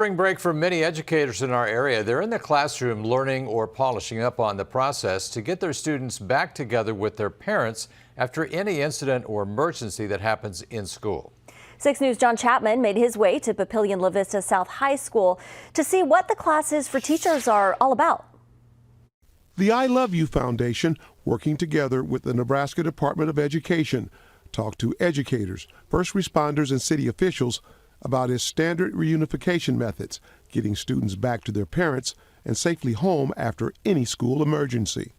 Spring break for many educators in our area. They're in the classroom learning or polishing up on the process to get their students back together with their parents after any incident or emergency that happens in school. 6 News' John Chapman made his way to Papillion La Vista South High School to see what the classes for teachers are all about. The I Love You Foundation, working together with the Nebraska Department of Education, talked to educators, first responders, and city officials about its standard reunification methods, getting students back to their parents and safely home after any school emergency.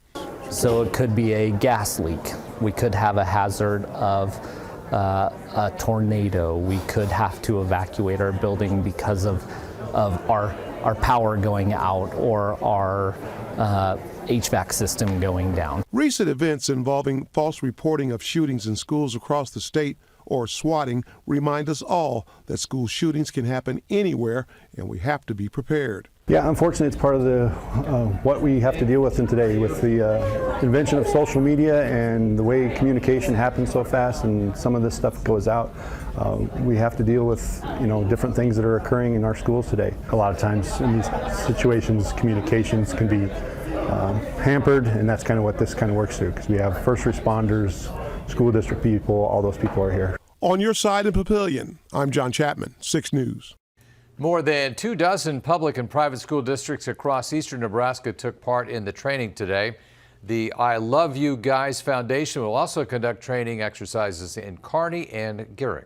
So it could be a gas leak. We could have a hazard of a tornado. We could have to evacuate our building because of our power going out or our HVAC system going down. Recent events involving false reporting of shootings in schools across the state, or swatting, remind us all that school shootings can happen anywhere and we have to be prepared. Yeah, unfortunately it's part of the what we have to deal with in today with the invention of social media and the way communication happens so fast and some of this stuff goes out. We have to deal with different things that are occurring in our schools today. A lot of times in these situations communications can be hampered, and that's kind of what this kind of works through, because we have first responders, school district people, all those people are here. On your side in Papillion, I'm John Chapman, 6 News. More than 24 public and private school districts across eastern Nebraska took part in the training today. The I Love You Guys Foundation will also conduct training exercises in Kearney and Gehrig.